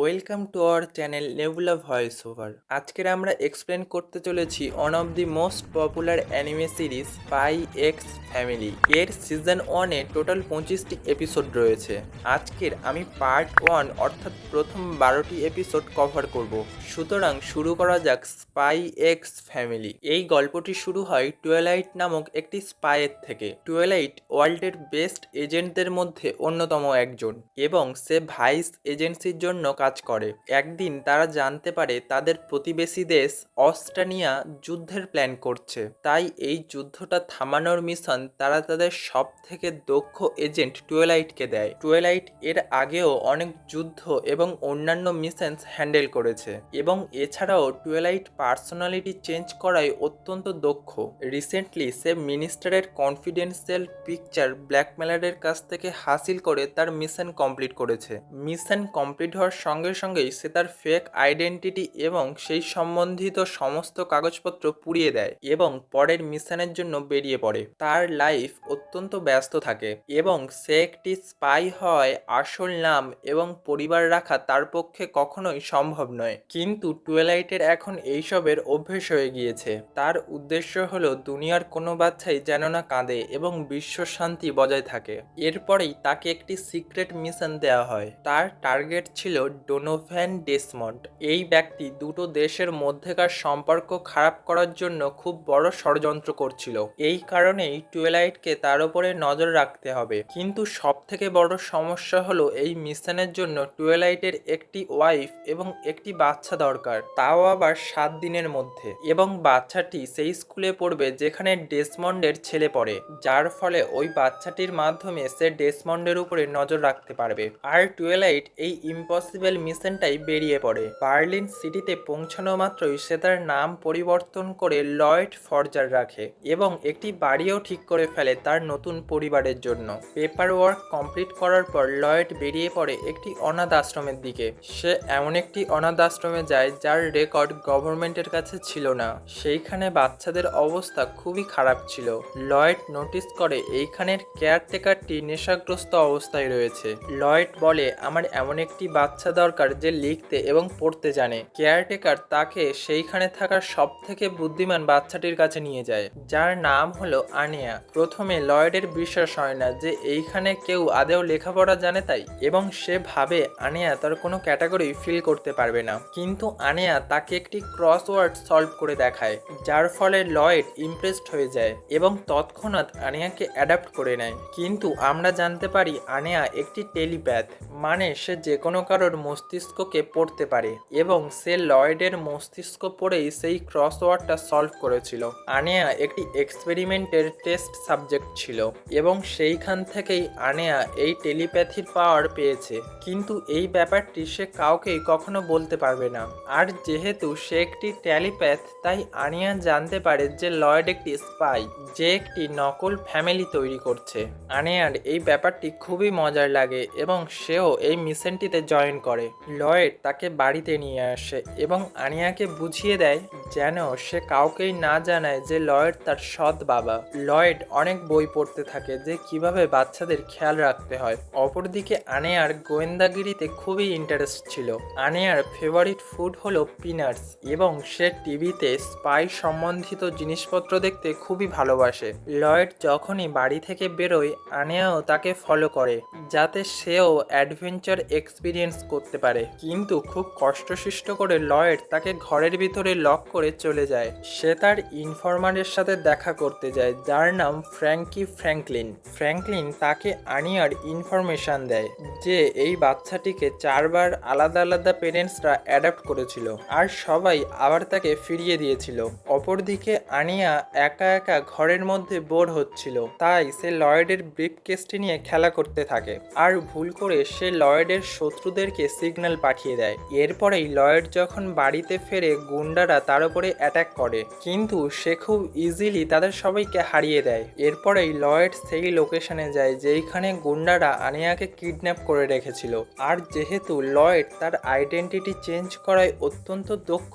Welcome to our channel nebula voice over. আজকের আমরা explain করতে চলেছি one of the most popular anime series spy x family. এর season 1-এ total 25টি episode রয়েছে। আজকের আমি পার্ট 1 অর্থাৎ প্রথম 12টি এপিসোড কভার করব। সুতরাং শুরু করা যাক স্পাই এক্স ফ্যামিলি। এই গল্পটি শুরু হয় টুয়েলাইট নামক একটি স্পাইয়ের থেকে। টুয়েলাইট ওয়ার্ল্ডের বেস্ট এজেন্টদের মধ্যে অন্যতম একজন এবং সে ভাইস এজেন্সির জন্য কাজ করে। একদিন তারা জানতে পারে তাদের প্রতিবেশী দেশ অস্ট্রেলিয়া যুদ্ধের প্ল্যান করছে, তাই এই যুদ্ধটা থামানোর মিশন তারা তাদের সব থেকে দক্ষ এজেন্ট টুয়েলাইটকে দেয়। টুয়েলাইট এর আগেও অনেক যুদ্ধ এবং অন্যান্য মিশনস হ্যান্ডেল করেছে এবং এছাড়াও টুয়েলাইট পার্সোনালিটি চেঞ্জ করায় অত্যন্ত দক্ষ। রিসেন্টলি সে মিনিস্টারের কনফিডেন্সিয়াল পিকচার ব্ল্যাকমেলারের কাছ থেকে হাসিল করে তার মিশন কমপ্লিট করেছে। মিশন কমপ্লিট হওয়ার সঙ্গে সঙ্গেই সে তার ফেক আইডেন্টিটি এবং সেই সম্বন্ধিত সমস্ত কাগজপত্র পুড়িয়ে দেয় এবং পরের মিশনের জন্য বেরিয়ে পড়ে। তার লাইফ অত্যন্ত ব্যস্ত থাকে এবং সে একটি স্পাই হয় আসল নাম এবং পরিবার রাখা তার পক্ষে কখনোই সম্ভব নয়। কিন্তু টুয়েলাইটের এখন এইসবের অভ্যেস হয়ে গিয়েছে। তার উদ্দেশ্য হলো দুনিয়ার কোনো বাচ্চাই যেন না কাঁদে এবং বিশ্ব শান্তি বজায় থাকে। এরপরেই তাকে একটি সিক্রেট মিশন দেওয়া হয়। তার টার্গেট ছিল ডোনোভান ডেসমন্ড। এই ব্যক্তি দুটো দেশের মধ্যেকার সম্পর্ক খারাপ করার জন্য খুব বড় ষড়যন্ত্র করছিল। এই কারণেই টুয়েলাইটকে তার উপরে নজর রাখতে হবে। কিন্তু সব থেকে বড় সমস্যা হলো এই মিশনের জন্য টুয়েলাইটের একটি ওয়াইফ এবং একটি বাচ্চা দরকার, তাও আবার 7 দিনের মধ্যে। এবং বাচ্চাটি সেই স্কুলে পড়বে যেখানে ডেসমন্ডের ছেলে পড়ে, যার ফলে ওই বাচ্চাটির মাধ্যমে সে ডেসমন্ডের উপরে নজর রাখতে পারবে। আর টুয়েলাইট এই ইম্পসিবল মিশনটাই বেরিয়ে পড়ে। বার্লিন সিটিতে পৌঁছানো মাত্রই সে তার নাম পরিবর্তন করে লয়েড ফরজার রাখে এবং একটি বাড়িও ঠিক করে ফেলে তার নতুন পরিবারের জন্য। পেপার ওয়ার্ক কমপ্লিট করার পর লয়েড বেরিয়ে পড়ে একটি অনাথ আশ্রমের দিকে। সে এমন একটি অনাথ আশ্রমে যায় যার রেকর্ড গভর্নমেন্টের কাছে ছিল না। সেইখানে বাচ্চাদের অবস্থা খুবই খারাপ ছিল। লয়েড নোটিস করে এইখানের কেয়ারটেকারটি নেশাগ্রস্ত অবস্থায় রয়েছে। লয়েড বলে, আমার এমন একটি বাচ্চা দরকার যে লিখতে এবং পড়তে জানে। কেয়ারটেকার তাকে সেইখানে থাকার সব থেকে বুদ্ধিমান বাচ্চাটির কাছে নিয়ে যায়, যার নাম হলো আনিয়া। প্রথমে লয়েডের বিশ্বাস হয় না যে এইখানে কেউ আদেও লেখাপড়া জানে তাই, এবং সে ভাবে আনিয়া তার কোনো ক্যাটাগরি ফিল করতে পারবে না। কিন্তু আনিয়া তাকে একটি ক্রসওয়ার্ড সলভ করে দেখায়, যার ফলে লয়েড ইমপ্রেসড হয়ে যায় এবং তৎক্ষণাৎ আনিয়াকে অ্যাডাপ্ট করে নেয়। কিন্তু আমরা জানতে পারি আনিয়া একটি টেলিপ্যাথ, মানে সে যে কোনো কারোর মস্তিষ্ককে পড়তে পারে এবং সে লয়েডের মস্তিষ্ক পড়েই সেই ক্রসওয়ার্ডটা সলভ করেছিল। আনিয়া একটি এক্সপেরিমেন্টের টেস্ট সাবজেক্ট ছিল এবং সেইখান থেকেই আনিয়া এই টেলিপ্যাথির পাওয়ার পেয়েছে। কিন্তু এই ব্যাপারটি সে কাউকেই কখনো বলতে পারবে না। আর যেহেতু সে একটি টেলিপ্যাথ, তাই আনিয়া জানতে পারে যে লয়েড একটি স্পাই, যে একটি নকল ফ্যামিলি তৈরি করছে। আনিয়ার এই ব্যাপারটি খুবই মজার লাগে এবং সেও এই মিশনটিতে জয়েন করে। লয়েড তাকে বাড়িতে নিয়ে আসে এবং আনিয়াকে বুঝিয়ে দেয় যেন সে কাউকেই না জানায় যে লয়েড তার সৎ বাবা। লয়েড অনেক বই পড়তে থাকে যে কিভাবে বাচ্চাদের খেয়াল রাখতে হয়। অপরদিকে আনিয়ার গোয়েন্দাগিরিতে খুবই ইন্টারেস্ট ছিল। আনিয়ার ফেভারিট ফুড হলো পিনাটস এবং সে টিভিতে স্পাই সম্বন্ধিত জিনিসপত্র দেখতে খুবই ভালোবাসে। লয়েড যখনই বাড়ি থেকে বেরোয়, আনিয়াও তাকে ফলো করে যাতে সেও অ্যাডভেঞ্চার এক্সপিরিয়েন্স করতে পারে। কিন্তু খুব কষ্টসিষ্ট করে লয়েড তাকে ঘরের ভিতরে লক করে চলে যায়। সে তার ইনফরমারের সাথে দেখা করতে যায়, যার নাম ফ্র্যাঙ্কলিন। ফ্র্যাঙ্কলিন তাকে আনিয়ার ইনফরমেশন দেয় যে এই বাচ্চাটিকে 4 বার আলাদা আলাদা পেরেন্টসরা অ্যাডাপ্ট করেছিল আর সবাই আবার তাকে ফিরিয়ে দিয়েছিল। অপরদিকে আনিয়া একা একা ঘরের মধ্যে বোর হচ্ছিল, তাই সে লয়েডের ব্রিফকেসটি নিয়ে খেলা করতে থাকে আর ভুল করে সে লয়েডের শত্রুদেরকে সিগন্যাল পাঠিয়ে দেয়। এরপরেই লয়েড যখন বাড়িতে ফেরে, গুন্ডারা তার উপরে অ্যাটাক করে, কিন্তু সে খুব ইজিলি তাদের সবাইকে হারিয়ে দেয়। এরপরেই লয়েড সেই লোকেশনে যায় যেইখানে গুন্ডারা আনিয়াকে কিডন্যাপ করে রেখেছিল। আর যেহেতু লয়েড তার আইডেন্টিটি চেঞ্জ করায় অত্যন্ত দক্ষ,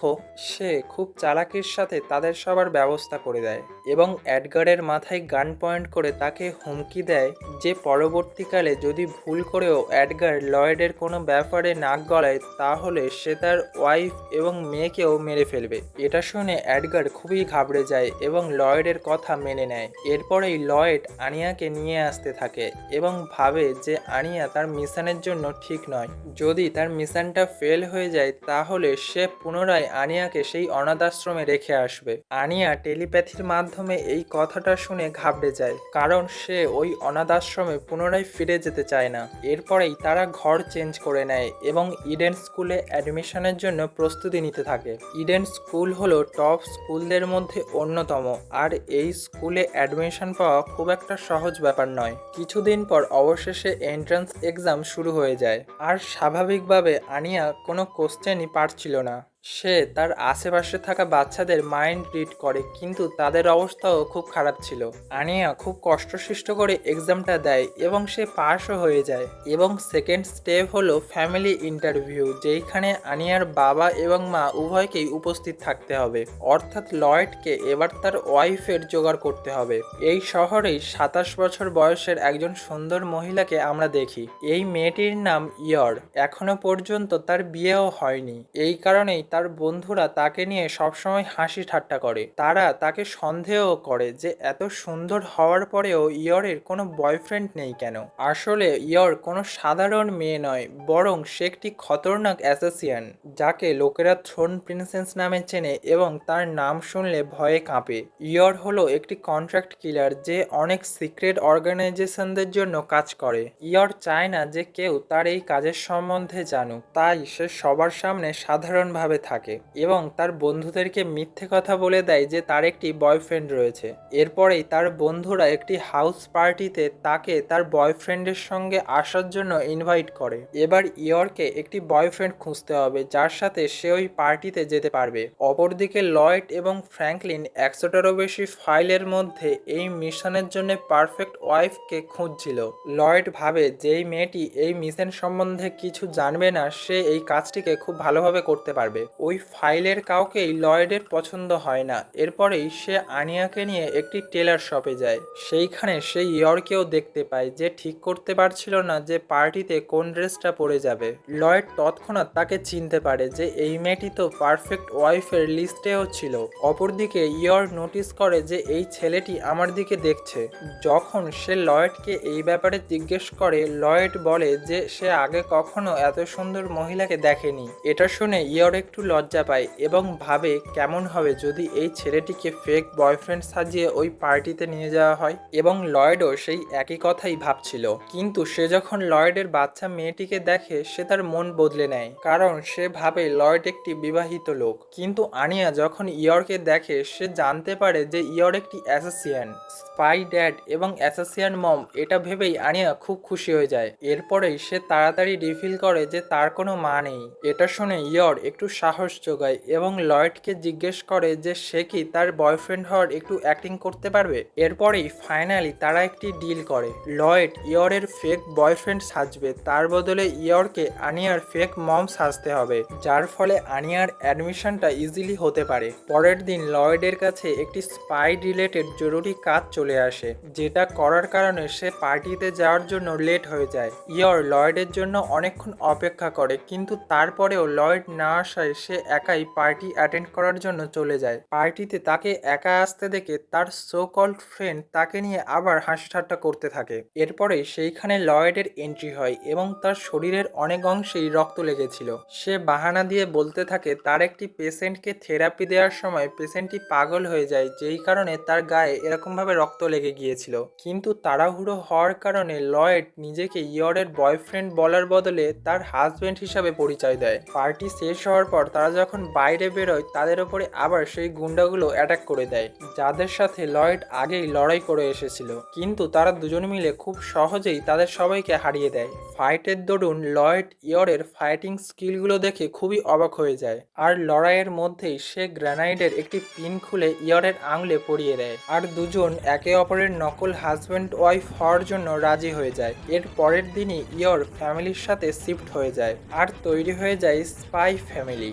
সে খুব চালাকির সাথে তাদের সবার ব্যবস্থা করে দেয় এবং এডগারের মাথায় গান পয়েন্ট করে তাকে হুমকি দেয় যে পরবর্তীকালে যদি ভুল করেও এডগার লয়েডের কোনো ব্যাপারে নাক গলায় তাহলে সে তার ওয়াইফ এবং মেয়েকেও মেরে ফেলবে। এটা শুনে এডগার খুবই ঘাবড়ে যায় এবং লয়েডের কথা মেনে নেয়। এরপরেই লয়েড আনিয়াকে নিয়ে আসতে থাকে এবং ভাবে যে আনিয়া তার মিশনের জন্য ঠিক নয়। যদি তার মিশনটা ফেল হয়ে যায় তাহলে সে পুনরায় আনিয়াকে সেই অনাথ আশ্রমে রেখে আসবে। আনিয়া টেলিপ্যাথির মাধ্যমে এই কথাটা শুনে ঘাবড়ে যায়, কারণ সে ওই অনাথ আশ্রমে পুনরায় ফিরে যেতে চায় না। এরপরেই তারা ঘর চেঞ্জ করে নেয় এবং ইডেন স্কুলে অ্যাডমিশনের জন্য প্রস্তুতি নিতে থাকে। ইডেন স্কুল হলো টপ স্কুলদের মধ্যে অন্যতম, আর এই স্কুলে অ্যাডমিশন পাওয়া খুব একটা সহজ ব্যাপার নয়। কিছুদিন পর অবশেষে এন্ট্রান্স এক্সাম শুরু হয়ে যায়, আর স্বাভাবিকভাবে আনিয়া কোনো কোশ্চেনই পারছিল না। সে তার আশেপাশে থাকা বাচ্চাদের মাইন্ড রিড করে, কিন্তু তাদের অবস্থাও খুব খারাপ ছিল। আনিয়া খুব কষ্টসৃষ্ট করে এক্সামটা দেয় এবং সে পাশও হয়ে যায়। এবং সেকেন্ড স্টেপ হলো ফ্যামিলি ইন্টারভিউ, যেইখানে আনিয়ার বাবা এবং মা উভয়কেই উপস্থিত থাকতে হবে, অর্থাৎ লয়েডকে এবার তার ওয়াইফের জোগাড় করতে হবে। এই শহরেই 27 বছর বয়সের একজন সুন্দর মহিলাকে আমরা দেখি। এই মেয়েটির নাম ইয়র। এখনো পর্যন্ত তার বিয়েও হয়নি। এই কারণেই তার বন্ধুরা তাকে নিয়ে সবসময় হাসি ঠাট্টা করে। তারা তাকে সন্দেহ করে যে এত সুন্দর হওয়ার পরেও ইয়রের কোনো বয়ফ্রেন্ড নেই কেন। আসলে ইয়র কোনো সাধারণ মেয়ে নয়, বরং সে একটি খতরনাক অ্যাসাসিয়ান, যাকে লোকেরা থ্রোন প্রিন্সেস নামে চেনে এবং তার নাম শুনলে ভয়ে কাঁপে। ইয়র হলো একটি কন্ট্রাক্ট কিলার যে অনেক সিক্রেট অর্গানাইজেশনদের জন্য কাজ করে। ইয়র চায় না যে কেউ তার এই কাজের সম্বন্ধে জানুক, তাই সে সবার সামনে সাধারণভাবে থাকে এবং তার বন্ধুদেরকে মিথ্যে কথা বলে দেয় যে তার একটি বয়ফ্রেন্ড রয়েছে। এরপরেই তার বন্ধুরা একটি হাউস পার্টিতে তাকে তার বয়ফ্রেন্ডের সঙ্গে আসার জন্য ইনভাইট করে। এবার ইয়রকে একটি বয়ফ্রেন্ড খুঁজতে হবে যার সাথে সে ওই পার্টিতে যেতে পারবে। অপরদিকে লয়েড এবং ফ্র্যাঙ্কলিন 100টারও বেশি ফাইলের মধ্যে এই মিশনের জন্য পারফেক্ট ওয়াইফকে খুঁজছিল। লয়েড ভাবে যেই মেয়েটি এই মিশন সম্বন্ধে কিছু জানবে না সে এই কাজটিকে খুব ভালোভাবে করতে পারবে। ওই ফাইলের কাউকেই লয়েডের পছন্দ হয় না। এরপরেই সে আনিয়াকে নিয়ে একটি টেলার শপে যায়। সেইখানে সে ইয়রকেও দেখতে পায়, যে ঠিক করতে পারছিল না যে পার্টিতে কোন ড্রেসটা পরে যাবে। লয়েড তৎক্ষণাৎ তাকে চিনতে পারে যে এই মেয়েটি তো পারফেক্ট ওয়াইফের লিস্টেও ছিল। অপরদিকে ইয়র নোটিস করে যে এই ছেলেটি আমার দিকে দেখছে। যখন সে লয়েডকে এই ব্যাপারে জিজ্ঞেস করে, লয়েড বলে যে সে আগে কখনো এত সুন্দর মহিলাকে দেখেনি। এটা শুনে ইয়র একটু লজ্জা পায় এবং ভাবে কেমন হবে যদি এই ছেলেটিকে ফেক বয়ফ্রেন্ড সাজিয়ে ওই পার্টিতে নিয়ে যাওয়া হয়। এবং লয়েডও সেই একই কথাই ভাবছিল, কিন্তু সে যখন লয়েডের বাচ্চা মেয়েটিকে দেখে সে তার মন বদলে নেয়, কারণ সে ভাবে লয়েড একটি বিবাহিত লোক। কিন্তু আনিয়া যখন ইয়রকে দেখে সে জানতে পারে যে ইয়র একটি অ্যাসাসিয়ান, স্পাই ড্যাড এবং অ্যাসাসিয়ান মম। এটা ভেবেই আনিয়া খুব খুশি হয়ে যায়। এরপরেই সে তাড়াতাড়ি রিভিল করে যে তার কোনো মা নেই। এটা শুনে ইয়র একটু সাহস যোগায় এবং লয়েডকে জিজ্ঞেস করে যে সে কি তার বয়ফ্রেন্ড হওয়ার একটু অ্যাক্টিং করতে পারবে। এরপরেই ফাইনালি তারা একটি ডিল করে। লয়েড ইয়রের ফেক বয়ফ্রেন্ড সাজবে, তার বদলে ইয়রকে আনিয়ার ফেক মম সাজতে হবে, যার ফলে আনিয়ার অ্যাডমিশনটা ইজিলি হতে পারে। পরের দিন লয়েডের কাছে একটি স্পাই রিলেটেড জরুরি কাজ চলে আসে, যেটা করার কারণে সে পার্টিতে যাওয়ার জন্য লেট হয়ে যায়। ইয়র লয়েডের জন্য অনেকক্ষণ অপেক্ষা করে, কিন্তু তারপরেও লয়েড না আসায় সে একাই পার্টি অ্যাটেন্ড করার জন্য চলে যায়। পার্টিতে তাকে একা আসতে দেখে তার সো কল্ড ফ্রেন্ড তাকে নিয়ে আবার হাসি ঠাট্টা করতে থাকে। এরপরে সেইখানে লয়েডের এন্ট্রি হয় এবং তার শরীরের অনেক অংশেই রক্ত লেগেছিল। সে বাহানা দিয়ে বলতে থাকে তার একটি পেশেন্টকে থেরাপি দেওয়ার সময় পেশেন্টটি পাগল হয়ে যায়, যেই কারণে তার গায়ে এরকমভাবে রক্ত লেগে গিয়েছিল। কিন্তু তাড়াহুড়ো হওয়ার কারণে লয়েড নিজেকে ইয়রের বয়ফ্রেন্ড বলার বদলে তার হাজব্যান্ড হিসাবে পরিচয় দেয়। পার্টি শেষ হওয়ার পর তারা যখন বাইরে বেরোয় তাদের ওপরে আবার সেই গুন্ডাগুলো অ্যাটাক করে দেয়, যাদের সাথে লয়েড আগেই লড়াই করে এসেছিল। কিন্তু তারা দুজন মিলে খুব সহজেই তাদের সবাইকে হারিয়ে দেয়। ফাইটের দরুন লয়েড ইয়রের ফাইটিং স্কিলগুলো দেখে খুবই অবাক হয়ে যায়, আর লড়াইয়ের মধ্যেই সে গ্রেনাইডের একটি পিন খুলে ইয়রের আঙুলে পরিয়ে দেয়, আর দুজন একে অপরের নকল হাজব্যান্ড ওয়াইফ হওয়ার জন্য রাজি হয়ে যায়। এর পরের দিনই ইয়র ফ্যামিলির সাথে শিফট হয়ে যায় আর তৈরি হয়ে যায় স্পাই ফ্যামিলি,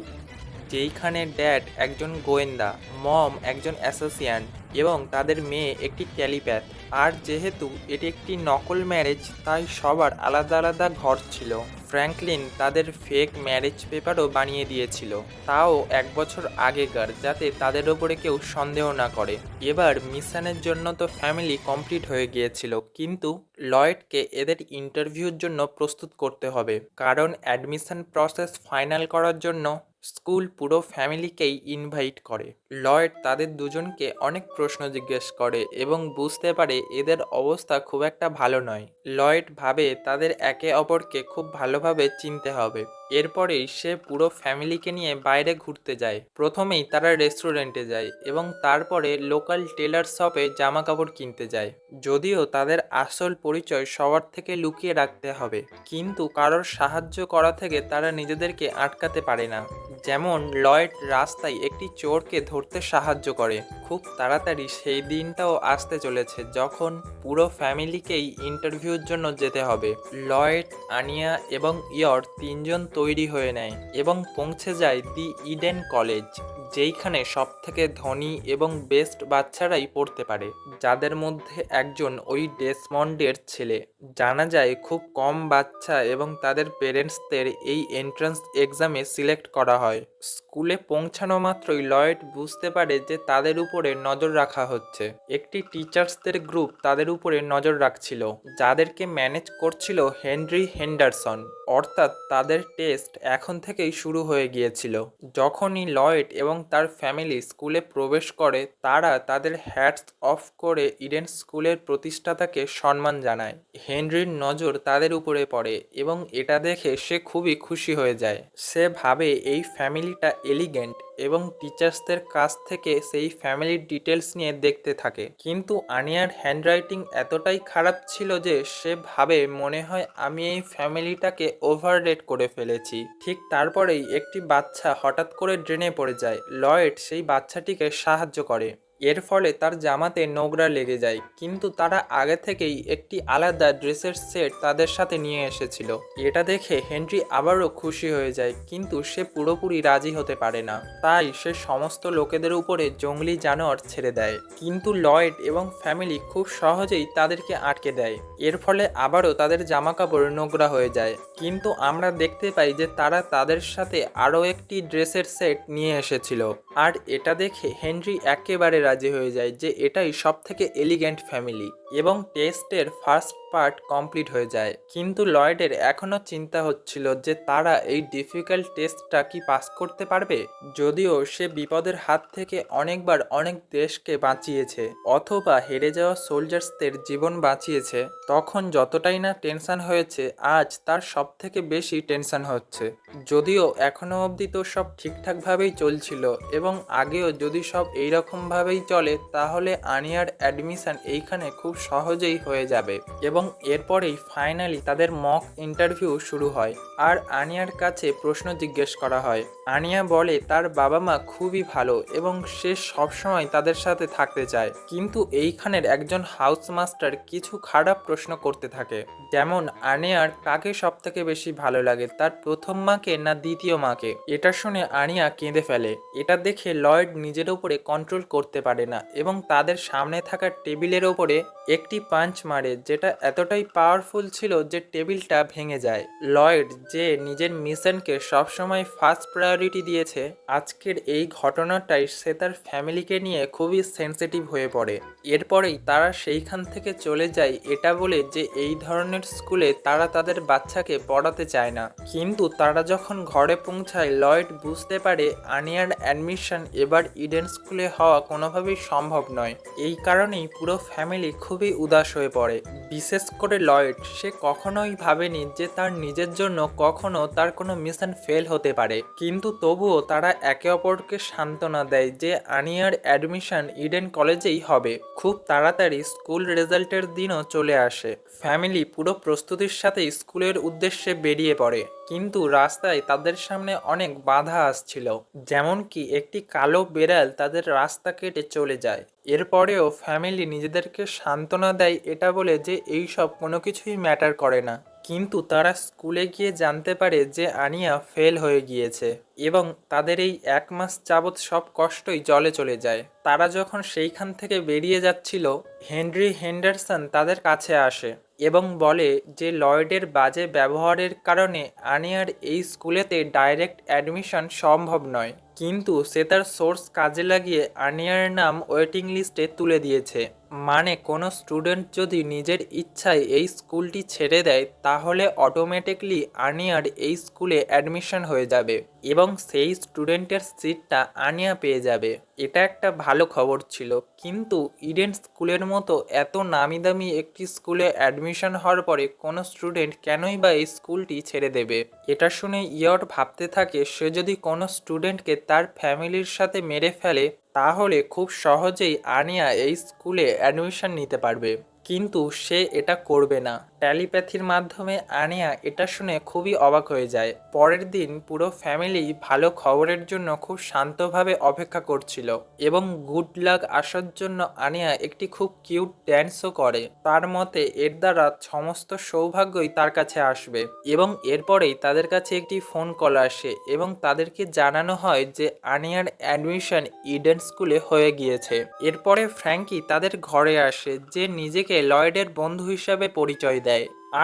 যেইখানে ড্যাড একজন গোয়েন্দা, মম একজন অ্যাসোসিয়ান এবং তাদের মেয়ে একটি টেলিপ্যাথ। আর যেহেতু এটি একটি নকল ম্যারেজ, তাই সবার আলাদা আলাদা ঘর ছিল। ফ্র্যাঙ্কলিন তাদের ফেক ম্যারেজ পেপারও বানিয়ে দিয়েছিল, তাও 1 বছর আগেকার, যাতে তাদের ওপরে কেউ সন্দেহ না করে। এবার মিশনের জন্য তো ফ্যামিলি কমপ্লিট হয়ে গিয়েছিল, কিন্তু লয়েডকে এদের ইন্টারভিউর জন্য প্রস্তুত করতে হবে, কারণ অ্যাডমিশন প্রসেস ফাইনাল করার জন্য স্কুল পুরো ফ্যামিলিকেই ইনভাইট করে। লয়েড তাদের দুজনকে অনেক প্রশ্ন জিজ্ঞেস করে এবং বুঝতে পারে এদের অবস্থা খুব একটা ভালো নয়। লয়েড ভাবে তাদের একে অপরকে খুব ভালোভাবে চিনতে হবে। এরপরেই সে পুরো ফ্যামিলিকে নিয়ে বাইরে ঘুরতে যায়। প্রথমেই তারা রেস্টুরেন্টে যায় এবং তারপরে লোকাল টেলার শপে জামা কাপড় কিনতে যায়। যদিও তাদের আসল পরিচয় সবার থেকে লুকিয়ে রাখতে হবে, কিন্তু কারোর সাহায্য করা থেকে তারা নিজেদেরকে আটকাতে পারে না। যেমন লয়েড রাস্তায় একটি চোরকে ধরতে সাহায্য করে। খুব তাড়াতাড়ি সেই দিনটাও আসতে চলেছে যখন পুরো ফ্যামিলিকেই ইন্টারভিউর জন্য যেতে হবে। লয়েড, আনিয়া এবং ইয়র তিনজন তৈরি হয়ে নেয় এবং পৌঁছে যায় দি ইডেন কলেজ, যেইখানে সবথেকে ধনী এবং বেস্ট বাচ্চারাই পড়তে পারে, যাদের মধ্যে একজন ওই ডেসমন্ডের ছেলে। জানা যায় খুব কম বাচ্চা এবং তাদের পেরেন্টসদের এই এন্ট্রান্স এক্সামে সিলেক্ট করা হয়। স্কুলে পৌঁছানো মাত্রই লয়েড বুঝতে পারে যে তাদের উপরে নজর রাখা হচ্ছে। একটি টিচার্সদের গ্রুপ তাদের উপরে নজর রাখছিল, যাদেরকে ম্যানেজ করছিল হেনরি হেন্ডারসন। অর্থাৎ তাদের টেস্ট এখন থেকেই শুরু হয়ে গিয়েছিল। যখনই লয়েড এবং তার ফ্যামিলি স্কুলে প্রবেশ করে, তারা তাদের হ্যাটস অফ করে ইডেন স্কুলের প্রতিষ্ঠাতাকে সম্মান জানায়। হেনরির নজর তাদের উপরে পড়ে এবং এটা দেখে সে খুবই খুশি হয়ে যায়। সে ভাবে এই ফ্যামিলিটা এলিগেন্ট এবং টিচার্সদের কাছ থেকে সেই ফ্যামিলির ডিটেলস নিয়ে দেখতে থাকে। কিন্তু আনিয়ার হ্যান্ডরাইটিং এতটাই খারাপ ছিল যে সে ভাবে মনে হয় আমি এই ফ্যামিলিটাকে ওভাররেট করে ফেলেছি। ঠিক তারপরেই একটি বাচ্চা হঠাৎ করে ড্রেনে পড়ে যায়। লয়েড সেই বাচ্চাটিকে সাহায্য করে। এর ফলে তার জামাতে নোংরা লেগে যায়, কিন্তু তারা আগে থেকেই একটি আলাদা ড্রেসের সেট তাদের সাথে নিয়ে এসেছিল। এটা দেখে হেনরি আবারও খুশি হয়ে যায়, কিন্তু সে পুরোপুরি রাজি হতে পারে না। তাই সে সমস্ত লোকেদের উপরে জঙ্গলি জানোয়ার ছেড়ে দেয়, কিন্তু লয়েড এবং ফ্যামিলি খুব সহজেই তাদেরকে আটকে দেয়। এর ফলে আবারও তাদের জামা কাপড় নোংরা হয়ে যায়, কিন্তু আমরা দেখতে পাই যে তারা তাদের সাথে আরও একটি ড্রেসের সেট নিয়ে এসেছিল। আর এটা দেখে হেনরি একেবারে রাজি হয়ে যায় যে এটাই সব থেকে এলিগেন্ট ফ্যামিলি, এবং টেস্টের ফার্স্ট পার্ট কমপ্লিট হয়ে যায়। কিন্তু লয়েডের এখনও চিন্তা হচ্ছিল যে তারা এই ডিফিকাল্ট টেস্টটা কি পাস করতে পারবে। যদিও সে বিপদের হাত থেকে অনেকবার অনেক দেশকে বাঁচিয়েছে অথবা হেরে যাওয়া সোলজার্সদের জীবন বাঁচিয়েছে, তখন যতটাই না টেনশন হয়েছে, আজ তার সব থেকে বেশি টেনশন হচ্ছে। যদিও এখনো অবধি তো সব ঠিকঠাকভাবেই চলছিল এবং আগেও যদি সব এইরকমভাবেই চলে, তাহলে আনিয়ার অ্যাডমিশন এইখানে খুব সহজেই হয়ে যাবে। এবং এরপরেই ফাইনালি তাদের মক ইন্টারভিউ শুরু হয় আর আনিয়ার কাছে প্রশ্ন জিজ্ঞেস করা হয়। আনিয়া বলে তার বাবা মা খুবই ভালো এবং সে সবসময় তাদের সাথে থাকতে চায়, কিন্তু এইখানের একজন হাউস মাস্টার কিছু খারাপ প্রশ্ন করতে থাকে। যেমন আনিয়ার কাকে সব থেকে বেশি ভালো লাগে, তার প্রথম মাকে না দ্বিতীয় মাকে। এটা শুনে আনিয়া কেঁদে ফেলে। এটা দেখে লয়েড নিজের উপরে কন্ট্রোল করতে পারে না এবং তাদের সামনে থাকা টেবিলের ওপরে একটি পাঞ্চ মারে, যেটা এতটাই পাওয়ারফুল ছিল যে টেবিলটা ভেঙে যায়। লয়েড, যে নিজের মিশনকে সবসময় ফার্স্ট প্রায়োরিটি দিয়েছে, আজকের এই ঘটনাটাই সে তার ফ্যামিলিকে নিয়ে খুবই সেন্সিটিভ হয়ে পড়ে। এরপরেই তারা সেইখান থেকে চলে যায় এটা বলে যে এই ধরনের স্কুলে তারা তাদের বাচ্চাকে পড়াতে চায় না। কিন্তু তারা যখন ঘরে পৌঁছায়, লয়েড বুঝতে পারে আনিয়ার অ্যাডমিশন এবার ইডেন স্কুলে হওয়া কোনোভাবেই সম্ভব নয়। এই কারণেই পুরো ফ্যামিলি খুবই উদাস হয়ে পড়ে। বিশেষ করে লয়েড, সে কখনোই ভাবেনি যে তার নিজের জন্য কখনো তার কোনো মিশন ফেল হতে পারে, কিন্তু তবুও তারা একে অপরকে সান্ত্বনা দেয় যে আনিয়ার অ্যাডমিশন ইডেন কলেজেই হবে। খুব তাড়াতাড়ি স্কুল রেজাল্টের দিনও চলে আসে। ফ্যামিলি পুরো প্রস্তুতির সাথে স্কুলের উদ্দেশ্যে বেরিয়ে পড়ে, কিন্তু রাস্তায় তাদের সামনে অনেক বাধা আসছিল, যেমন কি একটি কালো বেড়াল তাদের রাস্তা কেটে চলে যায়। এরপরেও ফ্যামিলি নিজেদেরকে সান্ত্বনা দেয় এটা বলে যে এইসব কোনো কিছুই ম্যাটার করে না, কিন্তু তারা স্কুলে গিয়ে জানতে পারে যে আনিয়া ফেল হয়ে গিয়েছে এবং তাদের এই 1 মাস যাবৎ সব কষ্টই জলে চলে যায়। তারা যখন সেইখান থেকে বেরিয়ে যাচ্ছিল, হেনরি হেন্ডারসন তাদের কাছে আসে এবং বলে যে লয়েডের বাজে ব্যবহারের কারণে আনিয়ার এই স্কুলেতে ডাইরেক্ট অ্যাডমিশন সম্ভব নয়, কিন্তু সে তার সোর্স কাজে লাগিয়ে আনিয়ার নাম ওয়েটিং লিস্টে তুলে দিয়েছে। মানে কোনো স্টুডেন্ট যদি নিজের ইচ্ছায় এই স্কুলটি ছেড়ে দেয় তাহলে অটোমেটিকলি আনিয়ার এই স্কুলে অ্যাডমিশন হয়ে যাবে এবং সেই স্টুডেন্টের সিটটা আনিয়া পেয়ে যাবে। এটা একটা ভালো খবর ছিল, কিন্তু ইডেন স্কুলের মতো এত নামি দামি একটি স্কুলে অ্যাডমিশন হওয়ার পরে কোনো স্টুডেন্ট কেনই বা এই স্কুলটি ছেড়ে দেবে। এটা শুনে ইয়র ভাবতে থাকে সে যদি কোনো স্টুডেন্টকে তার ফ্যামিলির সাথে মেরে ফেলে তাহলে খুব সহজেই আনিয়া এই স্কুলে অ্যাডমিশন নিতে পারবে, কিন্তু সে এটা করবে না। টেলিপ্যাথির মাধ্যমে আনিয়া এটা শুনে খুবই অবাক হয়ে যায়। পরের দিন পুরো ফ্যামিলি ভালো খবরের জন্য খুব শান্তভাবে অপেক্ষা করছিল এবং গুড লাক আসার জন্য আনিয়া একটি খুব কিউট ড্যান্সও করে। তার মতে এর দ্বারা সমস্ত সৌভাগ্যই তার কাছে আসবে এবং এরপরেই তাদের কাছে একটি ফোন কল আসে এবং তাদেরকে জানানো হয় যে আনিয়ার অ্যাডমিশন ইডেন স্কুলে হয়ে গিয়েছে। এরপরে ফ্র্যাঙ্কি তাদের ঘরে আসে, যে নিজেকে লয়েডের বন্ধু হিসাবে পরিচয় দেয়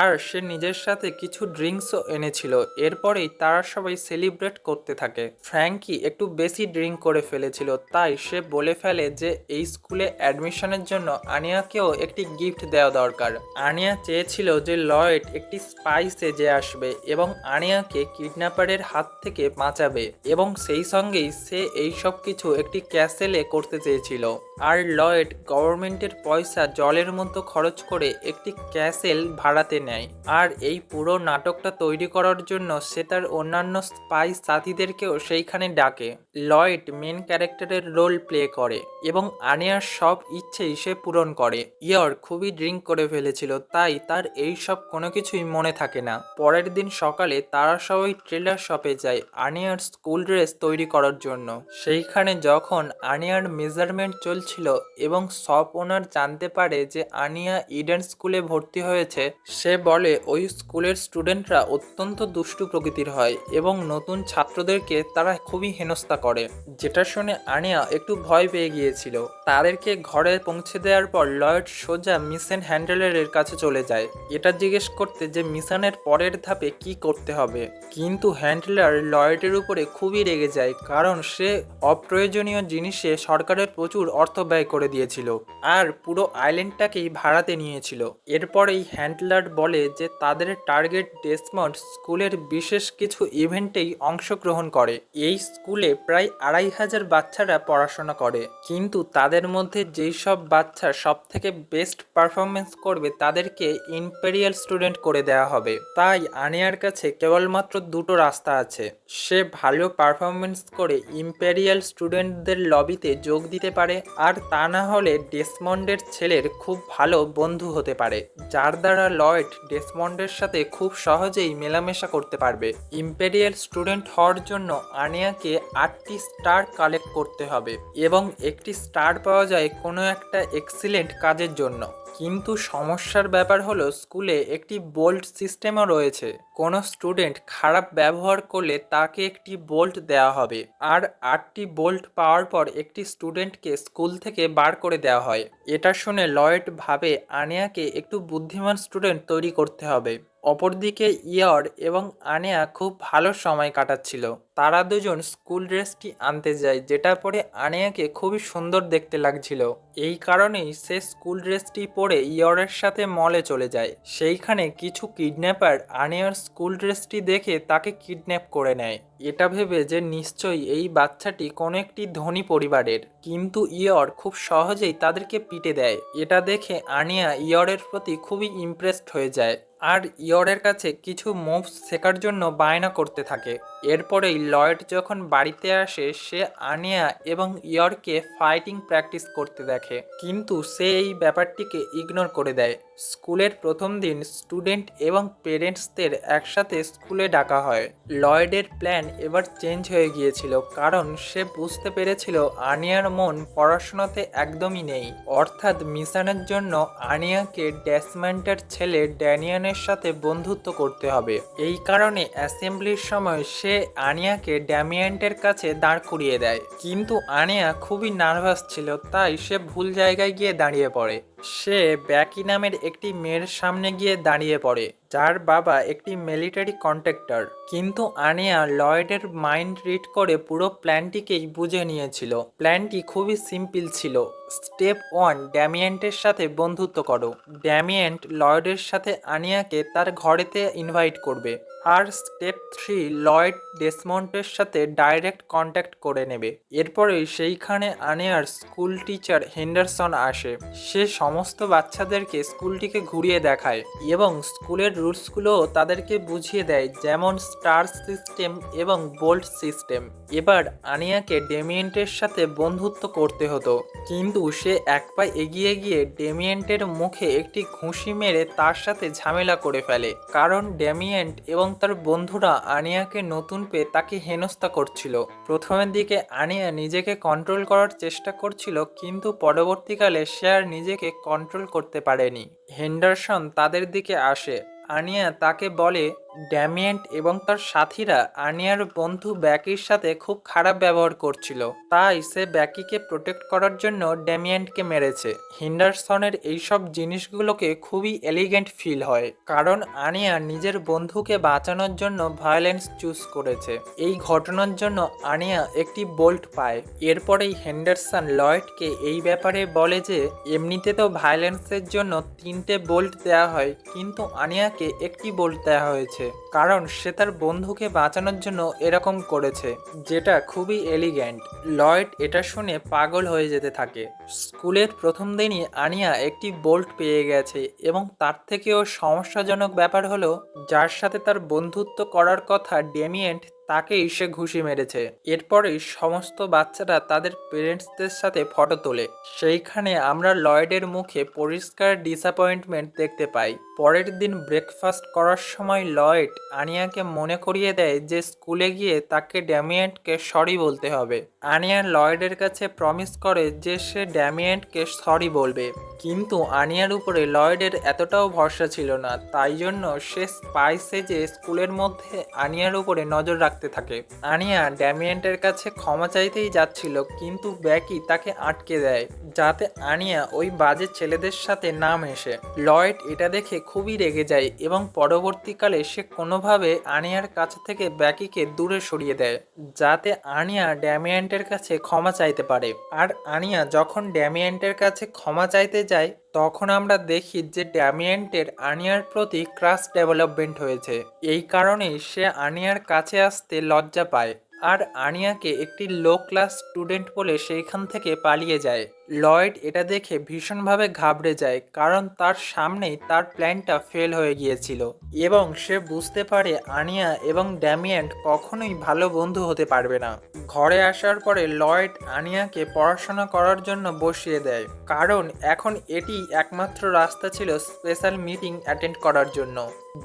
আর সে নিজের সাথে কিছু ড্রিঙ্কসও এনেছিল। এরপরেই তারা সবাই সেলিব্রেট করতে থাকে। ফ্র্যাঙ্কি একটু বেশি ড্রিঙ্ক করে ফেলেছিল, তাই সে বলে ফেলে যে এই স্কুলে অ্যাডমিশনের জন্য আনিয়াকেও একটি গিফট দেওয়া দরকার। আনিয়া চেয়েছিল যে লয়েড একটি স্পাই সেজে আসবে এবং আনিয়াকে কিডন্যাপারের হাত থেকে বাঁচাবে এবং সেই সঙ্গেই সে এই সব কিছু একটি ক্যাসেলে করতে চেয়েছিল। আর লয়েড গভর্নমেন্টের পয়সা জলের মতো খরচ করে একটি ক্যাসেল ভাড়াতে নেয়। আর এই পুরো নাটকটা তৈরি করার জন্য সে তার অন্যান্য স্পাই সাথীদেরকেও সেইখানে ডাকে। লয়েড মেন ক্যারেক্টারের রোল প্লে করে এবং আনিয়ার সব ইচ্ছেই সে পূরণ করে। ইয়র খুবই ড্রিঙ্ক করে ফেলেছিল, তাই তার এই সব কোনো কিছুই মনে থাকে না। পরের দিন সকালে তারা সবাই ট্রেলার শপে যায় আনিয়ার স্কুল ড্রেস তৈরি করার জন্য। সেইখানে যখন আনিয়ার মেজারমেন্ট চলছিল এবং শপ ওনার জানতে পারে যে আনিয়া ইডেন স্কুলে ভর্তি হয়েছে, সে বলে ওই স্কুলের স্টুডেন্টরা অত্যন্ত দুষ্টু প্রকৃতির হয় এবং নতুন ছাত্রদেরকে তারা খুবই হেনস্থা করে, যেটা শুনে আনিয়া একটু ভয় পেয়ে গিয়েছিল। তাদেরকে ঘরে পৌঁছে দেওয়ার পর লয়েড সোজা মিশন হ্যান্ডেলারের কাছে চলে যায় এটা জিজ্ঞেস করতে যে মিশনের পরের ধাপে কি করতে হবে, কিন্তু হ্যান্ডলার লয়েডের উপরে খুবই রেগে যায় কারণ সে অপ্রয়োজনীয় জিনিসে সরকারের প্রচুর অর্থ ব্যয় করে দিয়েছিল আর পুরো আইল্যান্ডটাকেই ভাড়াতে নিয়েছিল। এরপরেই হ্যান্ডলার বলে যে তাদের টার্গেট ডেসমন্ড স্কুলের বিশেষ কিছু ইভেন্টেই অংশগ্রহণ করে। এই স্কুলে প্রায় 2500 বাচ্চারা পড়াশোনা করে, কিন্তু তাদের মধ্যে যেই সব বাচ্চা সব থেকে বেস্ট পারফরমেন্স করবে তাদেরকে ইম্পেরিয়াল স্টুডেন্ট করে দেওয়া হবে। তাই আনিয়ার কাছে কেবলমাত্র দুটো রাস্তা আছে, সে ভালো পারফরমেন্স করে ইম্পেরিয়াল স্টুডেন্টদের লবিতে যোগ দিতে পারে, আর তা না হলে ডেসমন্ডের ছেলের খুব ভালো বন্ধু হতে পারে, যার দ্বারা লয়েড ডেসমন্ডের সাথে খুব সহজেই মেলামেশা করতে পারবে। ইম্পেরিয়াল স্টুডেন্ট হওয়ার জন্য আনিয়াকে 8টি স্টার কালেক্ট করতে হবে এবং একটি স্টার পাওয়া যায় কোনো একটা এক্সিলেন্ট কাজের জন্য। কিন্তু সমস্যার ব্যাপার হলো স্কুলে একটি বোল্ট সিস্টেমও রয়েছে। কোনো স্টুডেন্ট খারাপ ব্যবহার করলে তাকে একটি বোল্ট দেওয়া হবে, আর 8টি বোল্ট পাওয়ার পর একটি স্টুডেন্টকে স্কুল থেকে বার করে দেওয়া হয়। এটা শুনে লয়েড ভাবে আনিয়াকে একটু বুদ্ধিমান স্টুডেন্ট তৈরি করতে হবে। অপরদিকে ইয়র এবং আনিয়া খুব ভালো সময় কাটাচ্ছিল। তারা দুজন স্কুল ড্রেসটি আনতে যায়, যেটা পরে আনিয়াকে খুবই সুন্দর দেখতে লাগছিল। এই কারণেই সে স্কুল ড্রেসটি পরে ইয়রের সাথে মলে চলে যায়। সেইখানে কিছু কিডন্যাপার আনিয়ার স্কুল ড্রেসটি দেখে তাকে কিডন্যাপ করে নেয়, এটা ভেবে যে নিশ্চয়ই এই বাচ্চাটি কোনো একটি ধনী পরিবারের। কিন্তু ইয়র খুব সহজেই তাদেরকে পিটে দেয়। এটা দেখে আনিয়া ইয়রের প্রতি খুবই ইমপ্রেসড হয়ে যায় আর ইয়রের কাছে কিছু মুভস শেখার জন্য বায়না করতে থাকে। এরপরেই লয়েড যখন বাড়িতে আসে সে আনিয়া এবং ইয়রকে ফাইটিং প্র্যাকটিস করতে দেখে, কিন্তু সে এই ব্যাপারটিকে ইগনোর করে দেয়। স্কুলের প্রথম দিন স্টুডেন্ট এবং পেরেন্টসদের একসাথে স্কুলে ডাকা হয়। লয়েডের প্ল্যান এবার চেঞ্জ হয়ে গিয়েছিল কারণ সে বুঝতে পেরেছিল আনিয়ার মন পড়াশোনাতে একদমই নেই। অর্থাৎ মিশনের জন্য আনিয়াকে ডেসমন্ডের ছেলে ড্যানিয়ানের একজনের সাথে বন্ধুত্ব করতে হবে। এই কারণে অ্যাসেম্বলির সময় সে আনিয়াকে ড্যামিয়েন্টের কাছে দাঁড় করিয়ে দেয়, কিন্তু আনিয়া খুবই নার্ভাস ছিল, তাই সে ভুল জায়গায় গিয়ে দাঁড়িয়ে পড়ে। সে ব্যাকি নামের একটি মেয়ের সামনে গিয়ে দাঁড়িয়ে পড়ে, যার বাবা একটি মিলিটারি কন্ট্রাক্টর। কিন্তু আনিয়া লয়েডের মাইন্ড রিড করে পুরো প্ল্যানটিকেই বুঝে নিয়েছিল। প্ল্যানটি খুবই সিম্পল ছিল। স্টেপ 1, ড্যামিয়েন্টের সাথে বন্ধুত্ব করো। ড্যামিয়েন্ট লয়েডের সাথে আনিয়াকে তার ঘরেতে ইনভাইট করবে। আর স্টেপ 3, লয়েড ডেসমন্টের সাথে ডাইরেক্ট কন্ট্যাক্ট করে নেবে। এরপরেই সেইখানে আনিয়ার স্কুল টিচার হেন্ডারসন আসে। সে সমস্ত বাচ্চাদেরকে স্কুলটিকে ঘুরিয়ে দেখায় এবং স্কুলের রুলসগুলো তাদেরকে বুঝিয়ে দেয়, যেমন স্টার সিস্টেম এবং বোল্ট সিস্টেম। এবার আনিয়াকে ডেমিয়েন্টের সাথে বন্ধুত্ব করতে হতো, কিন্তু সে এক পা এগিয়ে গিয়ে ডেমিয়েন্টের মুখে একটি ঘুষি মেরে তার সাথে ঝামেলা করে ফেলে, কারণ ডেমিয়েন্ট এবং তার বন্ধুরা আনিয়াকে নতুন পেয়ে তাকে হেনস্থা করছিল। প্রথমের দিকে আনিয়া নিজেকে কন্ট্রোল করার চেষ্টা করছিল, কিন্তু পরবর্তীকালে সে আর নিজেকে কন্ট্রোল করতে পারেনি। হেন্ডারসন তাদের দিকে আসে। আনিয়া তাকে বলে ড্যামিয়েন্ট এবং তার সাথীরা আনিয়ার বন্ধু ব্যাকির সাথে খুব খারাপ ব্যবহার করছিল, তাই সে ব্যাকিকে প্রোটেক্ট করার জন্য ড্যামিয়েন্টকে মেরেছে। হেন্ডারসনের এইসব জিনিসগুলোকে খুবই এলিগেন্ট ফিল হয়, কারণ আনিয়া নিজের বন্ধুকে বাঁচানোর জন্য ভায়োলেন্স চুজ করেছে। এই ঘটনার জন্য আনিয়া একটি বোল্ট পায়। এরপরেই হেন্ডারসন লয়েডকে এই ব্যাপারে বলে যে এমনিতে তো ভায়োলেন্সের জন্য 3টে বোল্ট দেওয়া হয়, কিন্তু আনিয়াকে একটি বোল্ট দেওয়া হয়েছে, কারণ সে তার বন্ধুকে বাঁচানোর জন্য এরকম করেছে, যেটা খুবই এলিগ্যান্ট। লয়েড এটা শুনে পাগল হয়ে যেতে থাকে। স্কুলের প্রথম দিনই আনিয়া একটি বোল্ট পেয়ে গেছে, এবং তার থেকেও সমস্যাজনক ব্যাপার হলো, যার সাথে তার বন্ধুত্ব করার কথা ডেমিয়েন্ট, তাকেই সে ঘুষি মেরেছে। এরপরেই সমস্ত বাচ্চারা তাদের পেরেন্টসদের সাথে ফটো তোলে। সেইখানে আমরা লয়েডের মুখে পরিষ্কার ডিসঅ্যাপয়েন্টমেন্ট দেখতে পাই। পরের দিন ব্রেকফাস্ট করার সময় লয়েড আনিয়াকে মনে করিয়ে দেয় যে স্কুলে গিয়ে তাকে ড্যামিয়েন্টকে সরি বলতে হবে। আনিয়া লয়েডের কাছে প্রমিস করে যে সে ড্যামিয়েন্টকে সরি বলবে, কিন্তু আনিয়ার উপরে লয়েডের এতটাও ভরসা ছিল না, তাই জন্য সে স্পাই সেজে স্কুলের মধ্যে আনিয়ার উপরে নজর রাখতে থাকে। আনিয়া ড্যামিয়েন্টের কাছে ক্ষমা চাইতেই যাচ্ছিল, কিন্তু ব্যাকি তাকে আটকে দেয়, যাতে আনিয়া ওই বাজে ছেলেদের সাথে না মেশে। লয়েড এটা দেখে খুবই রেগে যায় এবং পরবর্তীকালে সে কোনোভাবে আনিয়ার কাছ থেকে ব্যাকিকে দূরে সরিয়ে দেয়, যাতে আনিয়া ড্যামিয়েন্টের কাছে ক্ষমা চাইতে পারে। আর আনিয়া যখন ড্যামিয়েন্টের কাছে ক্ষমা চাইতে যায়, তখন আমরা দেখি যে ড্যামিয়েন্টের আনিয়ার প্রতি ক্রাশ ডেভেলপমেন্ট হয়েছে। এই কারণেই সে আনিয়ার কাছে আসতে লজ্জা পায়, আর আনিয়াকে একটি লো ক্লাস স্টুডেন্ট বলে সেইখান থেকে পালিয়ে যায়। লয়েড এটা দেখে ভীষণভাবে ঘাবড়ে যায়, কারণ তার সামনেই তার প্ল্যানটা ফেল হয়ে গিয়েছিল, এবং সে বুঝতে পারে আনিয়া এবং ড্যামিয়েন্ট কখনোই ভালো বন্ধু হতে পারবে না। ঘরে আসার পরে লয়েড আনিয়াকে পড়াশোনা করার জন্য বসিয়ে দেয়, কারণ এখন এটি একমাত্র রাস্তা ছিল স্পেশাল মিটিং অ্যাটেন্ড করার জন্য।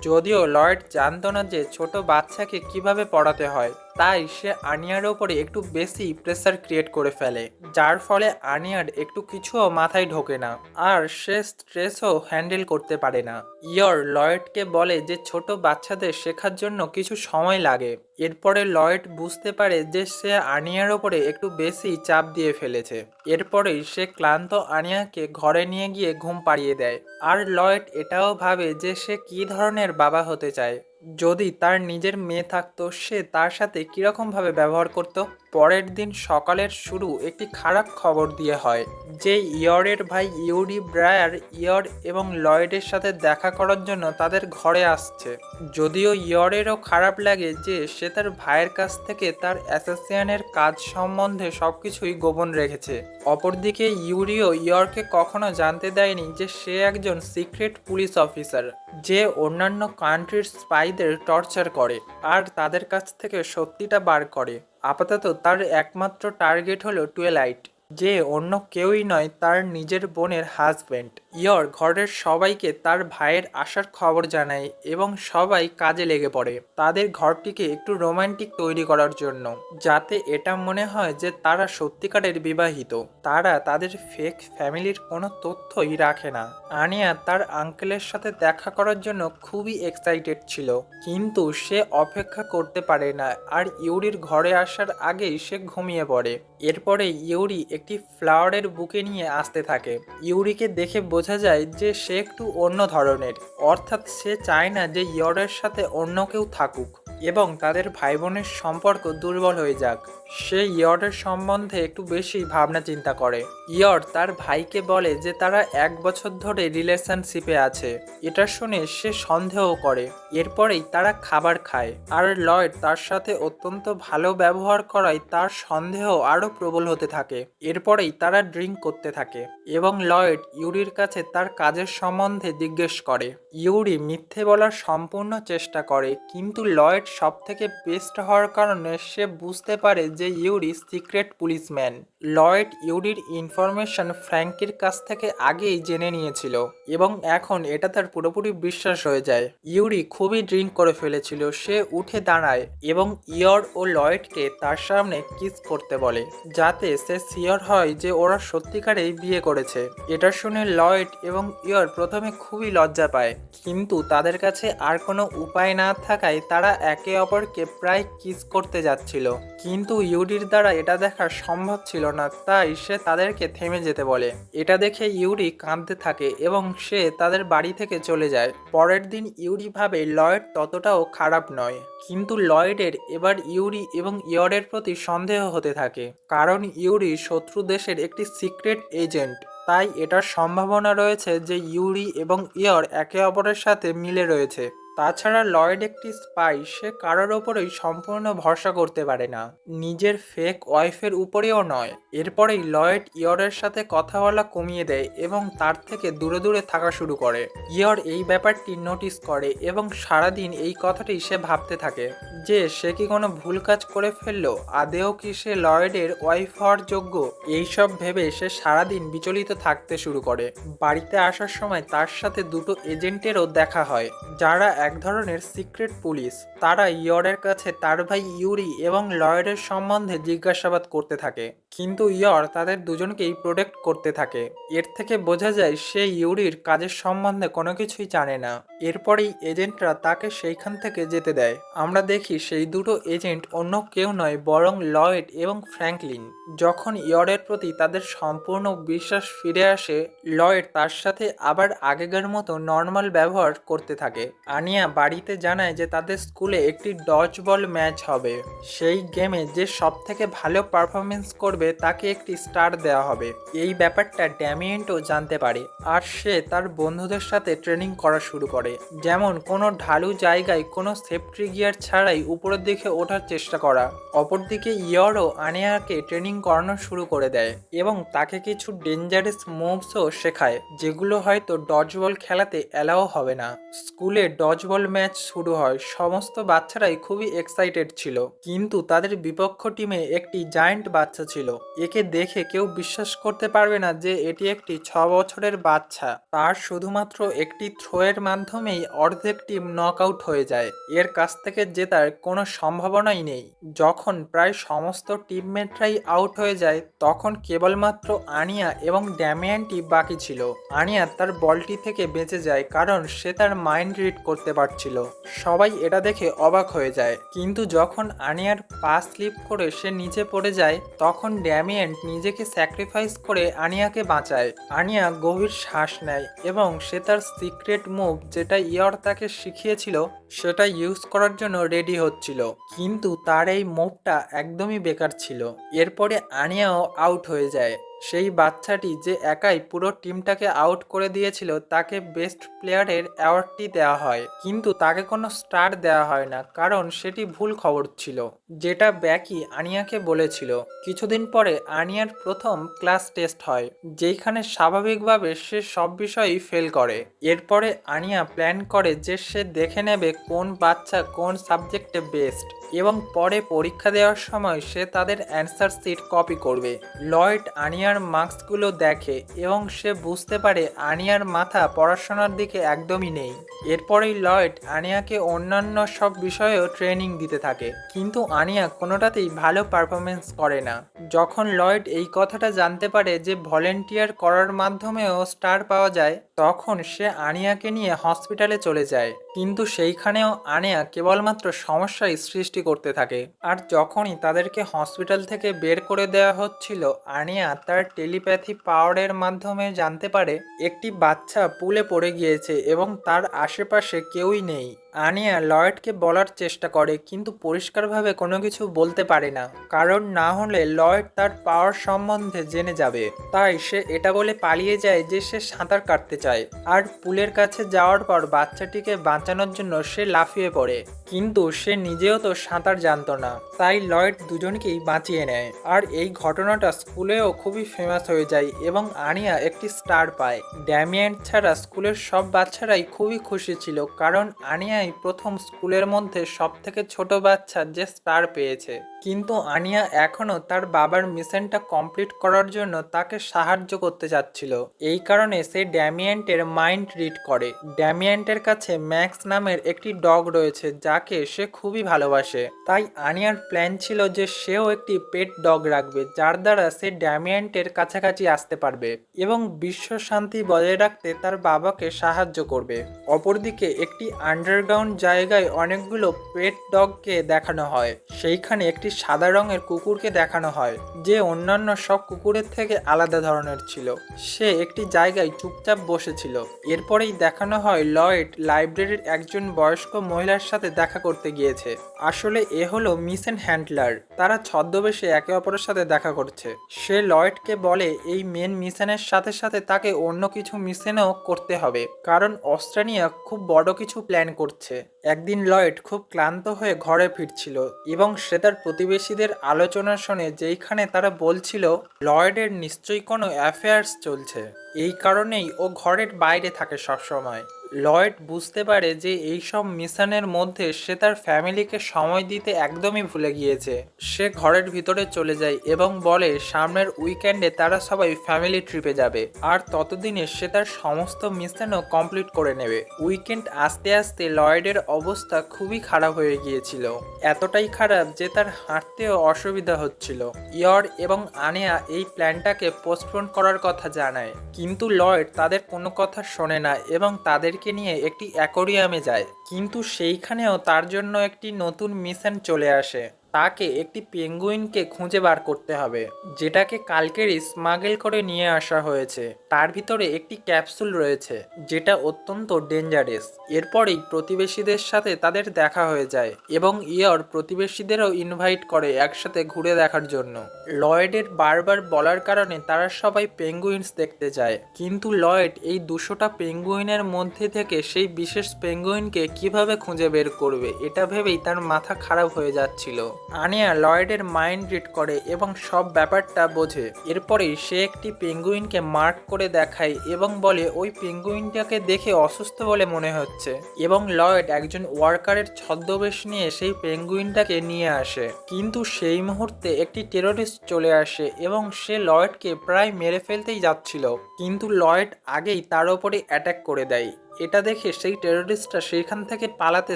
যদিও লয়েড জানতো না যে ছোট বাচ্চাকে কিভাবে পড়াতে হয়, তাই সে আনিয়ার ওপরে একটু বেশি প্রেসার ক্রিয়েট করে ফেলে, যার ফলে আনিয়ার একটু কিছুও মাথায় ঢোকে না, আর সে স্ট্রেসও হ্যান্ডেল করতে পারে না। ইয়র লয়েডকে বলে যে ছোট বাচ্চাদের শেখার জন্য কিছু সময় লাগে। এরপরে লয়েড বুঝতে পারে যে সে আনিয়ার ওপরে একটু বেশি চাপ দিয়ে ফেলেছে। এরপরেই সে ক্লান্ত আনিয়াকে ঘরে নিয়ে গিয়ে ঘুম পাড়িয়ে দেয়। আর লয়েড এটাও ভাবে যে সে কী ধরনের বাবা হতে চায়। যদি তার নিজের মেয়ে থাকতো, সে তার সাথে কীরকমভাবে ব্যবহার করত। পরের দিন সকালের শুরু একটি খারাপ খবর দিয়ে হয়, যে ইয়রের ভাই ইউরি ব্রায়ার ইয়র এবং লয়েডের সাথে দেখা করার জন্য তাদের ঘরে আসছে। যদিও ইয়রেরও খারাপ লাগে যে সে তার ভাইয়ের কাছ থেকে তার অ্যাসোসিয়েশনের কাজ সম্বন্ধে সবকিছুই গোপন রেখেছে। অপরদিকে ইউরিও ইয়রকে কখনো জানতে দেয়নি যে সে একজন সিক্রেট পুলিশ অফিসার, যে অন্যান্য কান্ট্রির স্পাইদের টর্চার করে আর তাদের কাছ থেকে সত্যিটা বার করে। আপাতত তার একমাত্র টার্গেট হলো টুয়েলাইট, যে অন্য কেউই নয়, তার নিজের বোনের হাজবেন্ড। ইয়র ঘরের সবাইকে তার ভাইয়ের আসার খবর জানায় এবং সবাই কাজে লেগে পড়ে তাদের ঘরটিকে একটু রোমান্টিক তৈরি করার জন্য, যাতে এটা মনে হয় যে তারা সত্যিকারের বিবাহিত। তারা তাদের ফেক ফ্যামিলির কোনো তথ্যই রাখে না। আনিয়া তার আঙ্কেলের সাথে দেখা করার জন্য খুবই এক্সাইটেড ছিল, কিন্তু সে অপেক্ষা করতে পারে না আর ইউরির ঘরে আসার আগেই সে ঘুমিয়ে পড়ে। এরপরে ইউরি একটি ফ্লাওয়ারের বুকে নিয়ে আসতে থাকে। ইউরিকে দেখে বোঝা যায় যে সে একটু অন্য ধরনের, অর্থাৎ সে চায় না যে ইয়রের সাথে অন্য কেউ থাকুক এবং তাদের ভাই বোনের সম্পর্ক দুর্বল হয়ে যাক। সে ইয়রের সম্বন্ধে একটু বেশি ভাবনা চিন্তা করে। ইয়র তার ভাইকে বলে যে তারা 1 বছর ধরে রিলেশনশিপে আছে। এটা শুনে সে সন্দেহ করে। এরপরেই তারা খাবার খায় আর লয়েড তার সাথে অত্যন্ত ভালো ব্যবহার করায় তার সন্দেহ আরও প্রবল হতে থাকে। এরপরেই তারা ড্রিঙ্ক করতে থাকে এবং লয়েড ইউরির কাছে তার কাজের সম্বন্ধে জিজ্ঞেস করে। ইউরি মিথ্যে বলার সম্পূর্ণ চেষ্টা করে, কিন্তু লয়েড সবথেকে বেস্ট হওয়ার কারণে সে বুঝতে পারে যে ইউরি সিক্রেট পুলিশম্যান। লয়েড ইউরির ইনফরমেশন ফ্র্যাঙ্কির কাছ থেকে আগেই জেনে নিয়েছিল এবং এখন এটা তার পুরোপুরি বিশ্বাস হয়ে যায়। ইউরি খুবই ড্রিঙ্ক করে ফেলেছিল। সে উঠে দাঁড়ায় এবং ইয়র ও লয়েডকে তার সামনে কিস করতে বলে, যাতে সে শিওর হয় যে ওরা সত্যিকারেই বিয়ে করেছে। এটা শুনে লয়েড এবং ইয়র প্রথমে খুবই লজ্জা পায়, কিন্তু তাদের কাছে আর কোনো উপায় না থাকায় তারা একে অপরকে প্রায় কিস করতে যাচ্ছিল। কিন্তু ইউরির দ্বারা এটা দেখা সম্ভব ছিল না, তাই সে তাদেরকে থেমে যেতে বলে। এটা দেখে ইউরি কাঁদতে থাকে এবং সে তাদের বাড়ি থেকে চলে যায়। পরের দিন ইউরি ভাবে লয়েড ততটাও খারাপ নয়, কিন্তু লয়েডের এবার ইউরি এবং ইয়রের প্রতি সন্দেহ হতে থাকে, কারণ ইউরি শত্রু দেশের একটি সিক্রেট এজেন্ট। তাই এটার সম্ভাবনা রয়েছে যে ইউরি এবং ইয়র একে অপরের সাথে মিলে রয়েছে। তাছাড়া লয়েড একটি স্পাই, সে কারোর ওপরেই সম্পূর্ণ ভরসা করতে পারে না, নিজের ফেক ওয়াইফের উপরেও নয়। এরপরেই লয়েড ইয়রের সাথে কথা বলা কমিয়ে দেয় এবং তার থেকে দূরে দূরে থাকা শুরু করে। ইয়র এই ব্যাপারটি নোটিস করে এবং সারাদিন এই কথাটি সে ভাবতে থাকে যে সে কি কোনো ভুল কাজ করে ফেললো, আদেও কি সে লয়েডের ওয়াইফ হওয়ার যোগ্য। এইসব ভেবে সে সারাদিন বিচলিত থাকতে শুরু করে। বাড়িতে আসার সময় তার সাথে দুটো এজেন্টেরও দেখা হয়, যারা এক ধরনের সিক্রেট পুলিশ। তারা ইয়রের কাছে তার ভাই ইউরি এবং লয়েডের সম্বন্ধে জিজ্ঞাসাবাদ করতে থাকে, কিন্তু ইয়র তাদের দুজনকেই প্রোটেক্ট করতে থাকে। এর থেকে বোঝা যায় সে ইউরির কাজের সম্বন্ধে কোনো কিছুই জানে না। এরপরেই এজেন্টরা তাকে সেইখান থেকে যেতে দেয়। আমরা দেখি সেই দুটো এজেন্ট অন্য কেউ নয়, বরং লয়েড এবং ফ্র্যাঙ্কলিন। যখন ইয়রের প্রতি তাদের সম্পূর্ণ বিশ্বাস ফিরে আসে, লয়েড তার সাথে আবার আগেকার মতো নর্মাল ব্যবহার করতে থাকে। আনিয়া বাড়িতে জানায় যে তাদের স্কুলে একটি ডজ বল ম্যাচ হবে। সেই গেমে যে সব থেকে ভালো পারফরমেন্স করবে তাকে একটি স্টার দেওয়া হবে। এই ব্যাপারটা ড্যামিয়েন্টও জানতে পারে আর সে তার বন্ধুদের সাথে ট্রেনিং করা শুরু করে, যেমন কোনো ঢালু জায়গায় কোনো সেফটি গিয়ার ছাড়াই উপরের দিকে ওঠার চেষ্টা করা। অপরদিকে ইয়রও আনিয়াকে ট্রেনিং করানো শুরু করে দেয় এবং তাকে কিছু ডেঞ্জারাস মুভসও শেখায়, যেগুলো হয়তো ডজবল খেলাতে অ্যালাও হবে না। স্কুলে ডজবল ম্যাচ শুরু হয়। সমস্ত বাচ্চারাই খুবই এক্সাইটেড ছিল, কিন্তু তাদের বিপক্ষ টিমে একটি জায়ান্ট বাচ্চা ছিল। একে দেখে কেউ বিশ্বাস করতে পারবে না যে এটি একটি 6 বছরের বাচ্চা। তার শুধুমাত্র একটি থ্রোয়ের মাধ্যমেই অর্ধেক টিম নক আউট হয়ে যায়। এর কাছ থেকে জেতার কোনো সম্ভাবনাই নেই। যখন প্রায় সমস্ত টিমমেটরাই আউট হয়ে যায়, তখন কেবলমাত্র আনিয়া এবং ড্যামিয়ানটি বাকি ছিল। আনিয়া তার বলটি থেকে বেঁচে যায় কারণ সে তার মাইন্ড রিড করতে পারছিল। সবাই এটা দেখে অবাক হয়ে যায়, কিন্তু যখন আনিয়ার পা স্লিপ করে সে নিচে পড়ে যায়, তখন ড্যামিয়েন্ট নিজেকে স্যাক্রিফাইস করে আনিয়াকে বাঁচায়। আনিয়া গভীর শ্বাস নেয় এবং সে তার সিক্রেট মুভ, যেটা ইয়র তাকে শিখিয়েছিল, সেটা ইউজ করার জন্য রেডি হচ্ছিল, কিন্তু তার এই মুভটা একদমই বেকার ছিল। এরপরে আনিয়াও আউট হয়ে যায়। সেই বাচ্চাটি যে একাই পুরো টিমটাকে আউট করে দিয়েছিল, তাকে বেস্ট প্লেয়ারের অ্যাওয়ার্ডটি দেওয়া হয়, কিন্তু তাকে কোনো স্টার দেওয়া হয় না, কারণ সেটি ভুল খবর ছিল, যেটা ব্যাকি আনিয়াকে বলেছিল। কিছুদিন পরে আনিয়ার প্রথম ক্লাস টেস্ট হয়, যেখানে স্বাভাবিকভাবে সে সব বিষয়েই ফেল করে। এরপরে আনিয়া প্ল্যান করে যে সে দেখে নেবে কোন বাচ্চা কোন সাবজেক্টে বেস্ট। এবং পরে পরীক্ষা দেওয়ার সময় সে তাদের অ্যান্সার শিট কপি করবে। লয়েড আনিয়ার মার্কসগুলো দেখে এবং সে বুঝতে পারে আনিয়ার মাথা পড়াশোনার দিকে একদমই নেই। এরপরেই লয়েড আনিয়াকে অন্যান্য সব বিষয়েও ট্রেনিং দিতে থাকে, কিন্তু আনিয়া কোনোটাতেই ভালো পারফরমেন্স করে না। যখন লয়েড এই কথাটা জানতে পারে যে ভলেন্টিয়ার করার মাধ্যমেও স্টার পাওয়া যায়, তখন সে আনিয়াকে নিয়ে হসপিটালে চলে যায়, কিন্তু সেইখানেও আনিয়া কেবলমাত্র সমস্যাই সৃষ্টি করতে থাকে। আর যখনই তাদেরকে হসপিটাল থেকে বের করে দেওয়া হচ্ছিল, আনিয়া তার টেলিপ্যাথি পাওয়ারের মাধ্যমে জানতে পারে একটি বাচ্চা পুলে পড়ে গিয়েছে এবং তার আশেপাশে কেউই নেই। আনিয়া লয়েডকে বলার চেষ্টা করে, কিন্তু পরিষ্কারভাবে কোনো কিছু বলতে পারে না, কারণ না হলে লয়েড তার পাওয়ার সম্বন্ধে জেনে যাবে। তাই সে এটা বলে পালিয়ে যায় যে সে সাঁতার কাটতে চায়। আর পুলের কাছে যাওয়ার পর বাচ্চাটিকে বাঁচানোর জন্য সে লাফিয়ে পড়ে, কিন্তু সে নিজেও তো সাঁতার জানতো না। তাই লয়েড দুজনকেই বাঁচিয়ে নেয়। আর এই ঘটনাটা স্কুলেও খুবই ফেমাস হয়ে যায় এবং আনিয়া একটি স্টার পায়। ড্যামিয়েন ছাড়া স্কুলের সব বাচ্চারাই খুবই খুশি ছিল, কারণ আনিয়াই প্রথম স্কুলের মধ্যে সব থেকে ছোট বাচ্চা যে স্টার পেয়েছে। কিন্তু আনিয়া এখনও তার বাবার মিশনটা কমপ্লিট করার জন্য তাকে সাহায্য করতে চাচ্ছিল। এই কারণে সে ড্যামিয়েন্টের মাইন্ড রিড করে। ড্যামিয়েন্টের কাছে ম্যাক্স নামের একটি ডগ রয়েছে যাকে সে খুবই ভালোবাসে। তাই আনিয়ার প্ল্যান ছিল যে সেও একটি পেট ডগ রাখবে, যার দ্বারা সে ড্যামিয়েন্টের কাছাকাছি আসতে পারবে এবং বিশ্ব শান্তি বজায় রাখতে তার বাবাকে সাহায্য করবে। অপরদিকে একটি আন্ডারগ্রাউন্ড জায়গায় অনেকগুলো পেট ডগকে দেখানো হয়। সেইখানে একটি সাদা রঙের কুকুরকে দেখানো হয়, যে অন্যান্য সব কুকুরের থেকে আলাদা ধরনের ছিল। সে একটি জায়গায় চুপচাপ বসেছিল। এরপরেই দেখানো হয় লয়েড লাইব্রেরির একজন বয়স্ক মহিলার সাথে দেখা করতে গিয়েছে। আসলে এ হলো মিশন হ্যান্ডলার। তারা ছদ্মবেশে একে অপরের সাথে দেখা করছে। সে লয়েডকে বলে এই মেন মিশনের সাথে সাথে তাকে অন্য কিছু মিশনও করতে হবে, কারণ অস্ট্রেলিয়া খুব বড় কিছু প্ল্যান করছে। একদিন লয়েড খুব ক্লান্ত হয়ে ঘরে ফিরছিল এবং সে তার প্রতিবেশীদের আলোচনা শোনে, যেইখানে তারা বলছিল লয়েডের নিশ্চয়ই কোনো অ্যাফেয়ার্স চলছে। এই কারণেই ও ঘরের বাইরে থাকে সবসময়। লয়েড বুঝতে পারে যে এইসব মিশনের মধ্যে সে তার ফ্যামিলিকে সময় দিতে একদমই ভুলে গিয়েছে। সে ঘরের ভিতরে চলে যায় এবং বলে সামনের উইকেন্ডে তারা সবাই ফ্যামিলি ট্রিপে যাবে, আর ততদিনে সে তার সমস্ত মিশনও কমপ্লিট করে নেবে। উইকেন্ড আসতে আসতে লয়েডের অবস্থা খুবই খারাপ হয়ে গিয়েছিল, এতটাই খারাপ যে তার হাঁটতেও অসুবিধা হচ্ছিল। ইয়র এবং আনিয়া এই প্ল্যানটাকে পোস্টপোন করার কথা জানায়, কিন্তু লয়েড তাদের কোনো কথা শোনে না এবং তাদেরকে নিয়ে একটি অ্যাকোরিয়ামে যায়। কিন্তু সেইখানেও তার জন্য একটি নতুন মিশন চলে আসে। তাকে একটি পেঙ্গুইনকে খুঁজে বার করতে হবে, যেটাকে কালকেরই স্মাগল করে নিয়ে আসা হয়েছে। তার ভিতরে একটি ক্যাপসুল রয়েছে যেটা অত্যন্ত ডেঞ্জারাস। এরপরেই প্রতিবেশীদের সাথে তাদের দেখা হয়ে যায় এবং ইয়র প্রতিবেশীদেরও ইনভাইট করে একসাথে ঘুরে দেখার জন্য। লয়েডের বারবার বলার কারণে তারা সবাই পেঙ্গুইনস দেখতে যায়, কিন্তু লয়েড এই 200টা পেঙ্গুইনের মধ্যে থেকে সেই বিশেষ পেঙ্গুইনকে কিভাবে খুঁজে বের করবে এটা ভেবেই তার মাথা খারাপ হয়ে যাচ্ছিল। আনিয়া লয়েডের মাইন্ড রিড করে এবং সব ব্যাপারটা বোঝে। এরপরেই সে একটি পেঙ্গুইনকে মার্ক করে দেখায় এবং বলে ওই পেঙ্গুইনটাকে দেখে অসুস্থ বলে মনে হচ্ছে, এবং লয়েড একজন ওয়ার্কারের ছদ্মবেশ নিয়ে সেই পেঙ্গুইনটাকে নিয়ে আসে। কিন্তু সেই মুহূর্তে একটি টেররিস্ট চলে আসে এবং সে লয়েডকে প্রায় মেরে ফেলতেই যাচ্ছিল, কিন্তু লয়েড আগেই তার ওপরে অ্যাটাক করে দেয়। এটা দেখে সেই টেররিস্টটা সেইখান থেকে পালাতে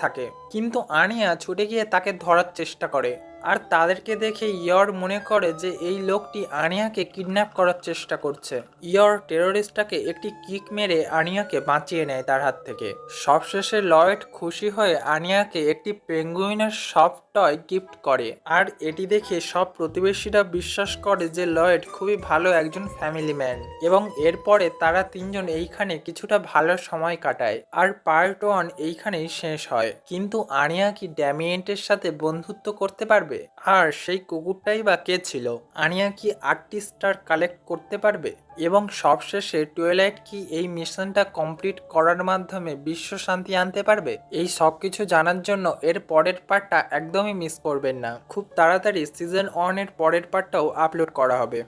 থাকে, কিন্তু আনিয়া ছুটে গিয়ে তাকে ধরার চেষ্টা করে। আর তাদেরকে দেখে ইয়র মনে করে যে এই লোকটি আনিয়াকে কিডন্যাপ করার চেষ্টা করছে। ইয়র টেররিস্টটাকে একটি কিক মেরে আনিয়াকে বাঁচিয়ে নেয় তার হাত থেকে। সবশেষে লয়েড খুশি হয়ে আনিয়াকে একটি পেঙ্গুইনের সফট টয় গিফট করে, আর এটি দেখে সব প্রতিবেশীরা বিশ্বাস করে যে লয়েড খুবই ভালো একজন ফ্যামিলি ম্যান। এবং এরপরে তারা তিনজন এইখানে কিছুটা ভালো সময় কাটায়। আর পার্ট 1 এইখানেই শেষ হয়। কিন্তু আনিয়া কি ড্যামিয়েন্টের সাথে বন্ধুত্ব করতে পারবে? আর সেই কুকুরটাই বা কে ছিল? আনিয়া কি 8টি স্টার কালেক্ট করতে পারবে? এবং সবশেষে টুয়েলাইট কি এই মিশনটা কমপ্লিট করার মাধ্যমে বিশ্ব শান্তি আনতে পারবে? এই সব কিছু জানার জন্য এর পরের পার্টটা একদমই মিস করবেন না। খুব তাড়াতাড়ি সিজন 1 এর পরের পার্টটাও আপলোড করা হবে।